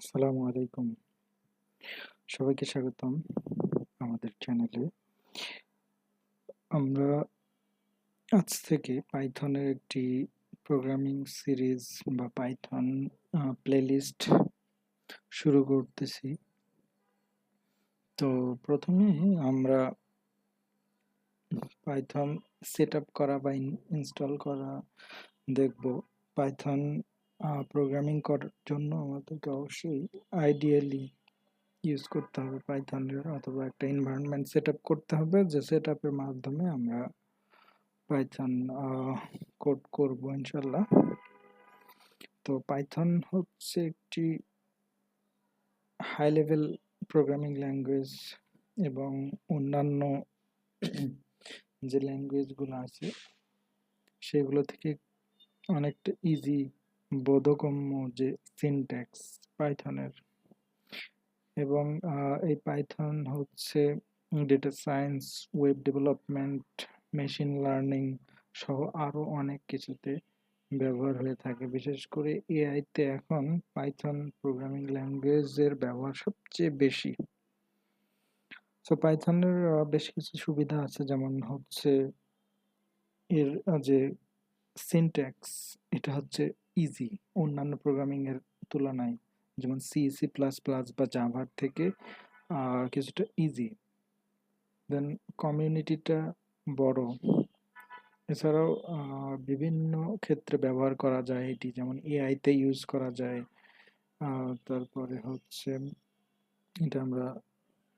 আসসালামু আলাইকুম। সবাইকে স্বাগতম আমাদের চ্যানেলে। আমরা আজ থেকে পাইথনের একটি প্রোগ্রামিং সিরিজ বা পাইথন প্লেলিস্ট শুরু করতেছি। তো প্রথমে আমরা পাইথন সেটআপ করা বা ইনস্টল করা দেখব। পাইথন প্রোগ্রামিং করার জন্য আমাদেরকে অবশ্যই আইডিয়ালি ইউজ করতে হবে পাইথনের, অথবা একটা এনভায়রনমেন্ট সেটআপ করতে হবে, যে সেটআপের মাধ্যমে আমরা পাইথন কোড করব ইনশাল্লাহ। তো পাইথন হচ্ছে একটি হাই লেভেল প্রোগ্রামিং ল্যাঙ্গুয়েজ, এবং অন্যান্য যে ল্যাঙ্গুয়েজগুলো আছে সেগুলো থেকে অনেকটা ইজি, বোধগম্য যে সিনট্যাক্স পাইথনের। এবং এই পাইথন হচ্ছে data science, web development, machine learning সহ আরও অনেক কিছুতে ব্যবহার হয়ে থাকে। বিশেষ করে এআইতে এখন পাইথন প্রোগ্রামিং ল্যাঙ্গুয়েজের ব্যবহার সবচেয়ে বেশি। সো পাইথনের বেশ কিছু সুবিধা আছে, যেমন হচ্ছে এর যে সিনট্যাক্স, এটা হচ্ছে ইজি অন্যান্য প্রোগ্রামিং এর তুলনায়, যেমন সি সি প্লাস প্লাস বা জাভার থেকে কিছুটা ইজি। দেন কমিউনিটিটা বড়। এছাড়াও বিভিন্ন ক্ষেত্রে ব্যবহার করা যায় এটি, যেমন এআইতে ইউজ করা যায়। তারপরে হচ্ছে এটা আমরা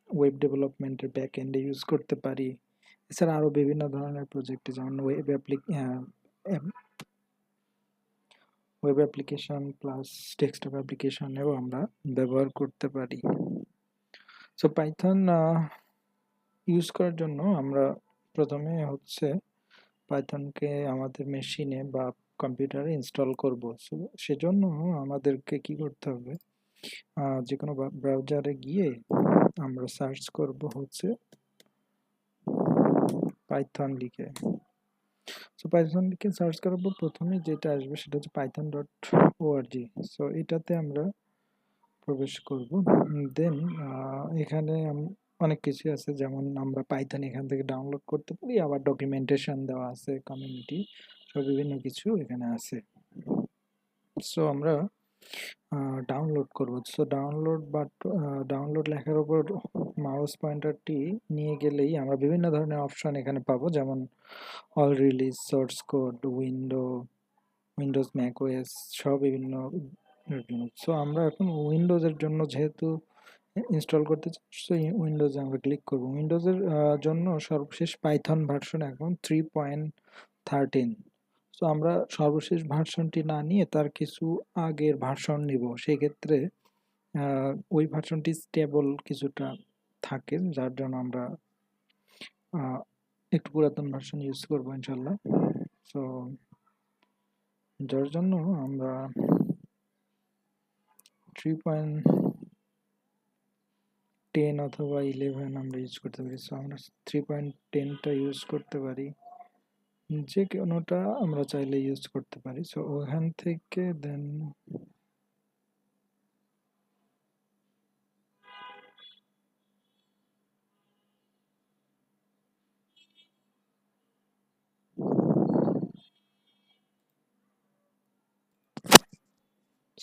ওয়েব ডেভেলপমেন্টের ব্যাক এন্ডে ইউজ করতে পারি। এছাড়া আরও বিভিন্ন ধরনের প্রজেক্টে, যেমন ওয়েব অ্যাপ্লিকেশন প্লাস ডেস্কটপ অ্যাপ্লিকেশনেও আমরা ব্যবহার করতে পারি। সো পাইথন ইউজ করার জন্য আমরা প্রথমে হচ্ছে পাইথনকে আমাদের মেশিনে বা কম্পিউটারে ইনস্টল করব। সেজন্য আমাদেরকে কি করতে হবে, যে কোনো ব্রাউজারে গিয়ে আমরা সার্চ করব হচ্ছে পাইথন লিখে। সো পাইথন লিখে সার্চ করার পর প্রথমে যেটা আসবে সেটা হচ্ছে python.org। সো এটাতে আমরা প্রবেশ করব। দেন এখানে অনেক কিছু আছে, যেমন আমরা পাইথন এখান থেকে ডাউনলোড করতে পারি, আবার ডকুমেন্টেশন দেওয়া আছে, কমিউনিটি, সব বিভিন্ন কিছু এখানে আছে। সো আমরা ডাউনলোড করব। সো ডাউনলোড লেখার উপর মাউস পয়েন্টারটি নিয়ে গেলেই আমরা বিভিন্ন ধরনের অপশন এখানে পাবো, যেমন all release, source code, Windows, Mac OS সহ বিভিন্ন। সো আমরা এখন উইন্ডোজের জন্য যেহেতু ইনস্টল করতে চাচ্ছি, উইন্ডোজে আমরা ক্লিক করব। উইন্ডোজের জন্য সর্বশেষ পাইথন ভার্সন এখন 3.13। সো আমরা সর্বশেষ ভার্সনটি না নিয়ে তার কিছু আগের ভার্সন নিব। সেক্ষেত্রে ওই ভার্সনটি স্টেবল কিছুটা থাকে, যার জন্য আমরা একটু পুরাতন ভার্সন ইউজ করবো ইনশাল্লাহ। সো যার জন্য আমরা 3.10 অথবা 11 আমরা ইউজ করতে পারি। সো আমরা 3.10টা ইউজ করতে পারি, যে কোনোটা আমরা চাইলে ইউজ করতে পারি। সো ওখান থেকে দেন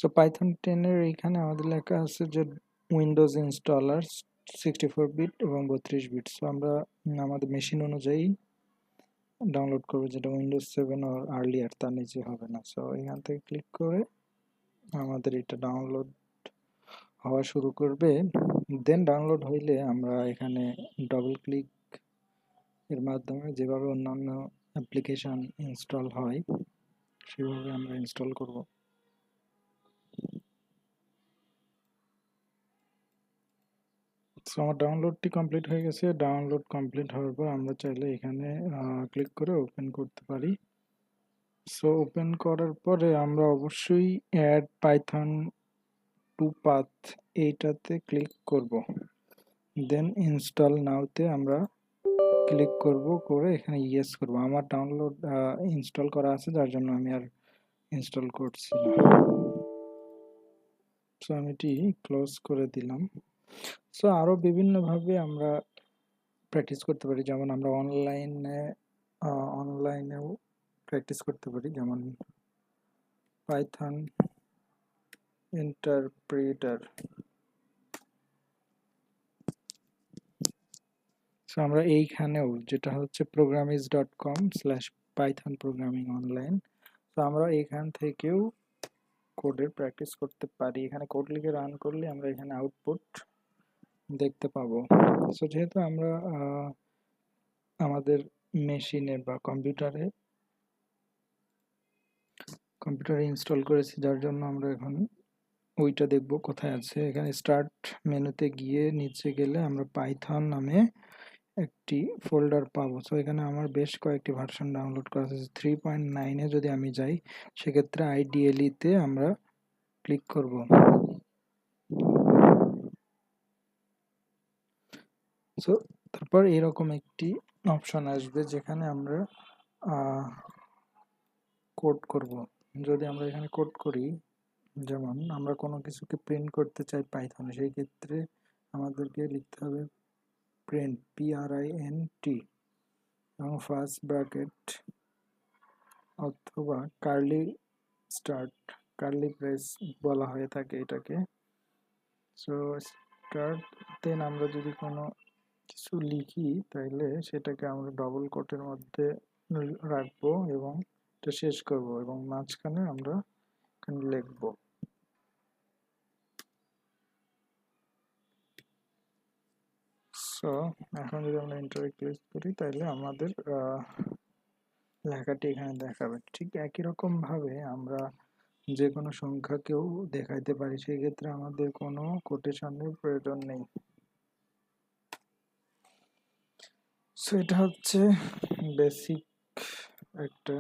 সো পাইথন 10 এর এখানে আমাদের লেখা আছে যে উইন্ডোজ ইনস্টলার 64 বিট এবং 32 বিট। সো আমরা আমাদের মেশিন অনুযায়ী ডাউনলোড করবো, যেটা উইন্ডোজ 7 আর আর্লিয়ার, তার নিচে হবে না। সো এখান থেকে ক্লিক করে আমাদের এটা ডাউনলোড হওয়া শুরু করবে। দেন ডাউনলোড হইলে আমরা এখানে ডবল ক্লিক এর মাধ্যমে যেভাবে অন্যান্য অ্যাপ্লিকেশন ইনস্টল হয় সেভাবে আমরা ইনস্টল করব। সো আমার ডাউনলোডটি কমপ্লিট হয়ে গেছে। ডাউনলোড কমপ্লিট হওয়ার পর আমরা চাইলে এখানে ক্লিক করে ওপেন করতে পারি। সো ওপেন করার পরে আমরা অবশ্যই অ্যাড পাইথন টু পাথ এইটাতে ক্লিক করব। দেন ইনস্টল নাওতে আমরা ক্লিক করব, করে এখানে ইয়েস করব। আমার ডাউনলোড ইনস্টল করা আছে, যার জন্য আমি আর ইনস্টল করছি না। সো আমি এটি ক্লোজ করে দিলাম। সো আরও বিভিন্নভাবে আমরা প্র্যাকটিস করতে পারি, যেমন আমরা অনলাইনেও প্র্যাকটিস করতে পারি, যেমন পাইথন ইন্টারপ্রেটার। সো আমরা এইখানেও, যেটা হচ্ছে programmers.com/python programming online, তো আমরা এখান থেকেও কোডের প্র্যাকটিস করতে পারি। এখানে কোড লিখে রান করলে আমরা এখানে আউটপুট দেখতে পাবো। সো যেহেতু আমরা আমাদের মেশিনে বা কম্পিউটারে ইনস্টল করেছি, যার জন্য আমরা এখন ওইটা দেখব কোথায় আছে। এখানে স্টার্ট মেনুতে গিয়ে নিচে গেলে আমরা পাইথন নামে একটি ফোল্ডার পাবো। সো এখানে আমার বেশ কয়েকটি ভার্সন ডাউনলোড করা আছে। 3.9-এ যদি আমি যাই, সেক্ষেত্রে আইডিএলিতে আমরা ক্লিক করব। সো তারপর এরকম একটি অপশন আসবে যেখানে আমরা কোড করব। যদি আমরা এখানে কোড করি, যেমন আমরা কোনো কিছুকে প্রিন্ট করতে চাই পাইথনে, সেই ক্ষেত্রে আমাদেরকে লিখতে হবে প্রিন্ট, PRINT, এবং ফার্স্ট ব্র্যাকেট অথবা কার্লি স্টার্ট, কার্লি ব্রেস বলা হয়ে থাকে এটাকে। সো স্টার্ট, দেন আমরা যদি কোনো কিছু লিখি তাইলে সেটাকে আমরা ডবল কোটের মধ্যে রাখবো এবং এটা শেষ করব, এবং মাঝখানে আমরা এখানে লিখবো। সো এখন যদি আমরা এন্টারে ক্লিক করি তাহলে আমাদের লেখাটি এখানে দেখাবে। ঠিক একই রকম ভাবে আমরা যে কোনো সংখ্যাকেও দেখাইতে পারি, সেই ক্ষেত্রে আমাদের কোনো কোটেশনের প্রয়োজন নেই। সো এটা হচ্ছে বেসিক একটা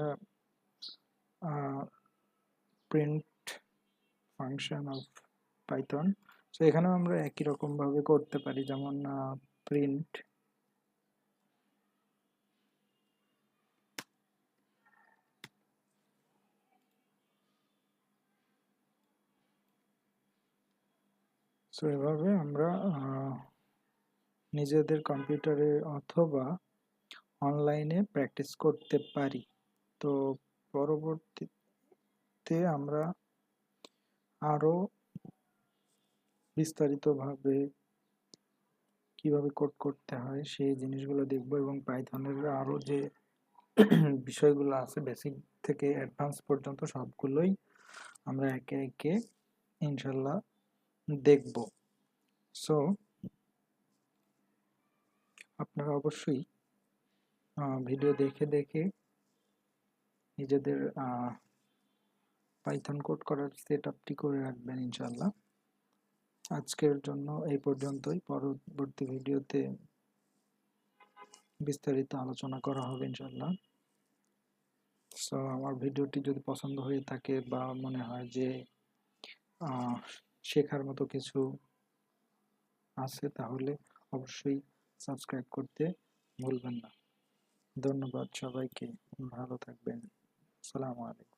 print function of Python. So এখানেও আমরা একই রকম ভাবে করতে পারি, যেমন প্রিন্ট সো এভাবে আমরা নিজেদের কম্পিউটারে অথবা অনলাইনে প্র্যাকটিস করতে পারি। তো পরবর্তীতে আমরা আরো বিস্তারিতভাবে কিভাবে কোড করতে হয় সেই জিনিসগুলো দেখব, এবং পাইথনের আরো যে বিষয়গুলো আছে বেসিক থেকে অ্যাডভান্স পর্যন্ত সবগুলোই আমরা একে একে ইনশাল্লাহ দেখব। সো আপনারা অবশ্যই ভিডিও দেখে দেখে নিজেদের পাইথন কোড করার সেটআপটি করে রাখবেন ইনশাল্লাহ। আজকের জন্য এই পর্যন্তই। পরবর্তী ভিডিওতে বিস্তারিত আলোচনা করা হবে ইনশাল্লাহ। সো আমার ভিডিওটি যদি পছন্দ হয়ে থাকে বা মনে হয় যে শেখার মতো কিছু আছে, তাহলে অবশ্যই সাবস্ক্রাইব করতে ভুলবেন না। ধন্যবাদ সবাইকে, ভালো থাকবেন। আসসালামু আলাইকুম।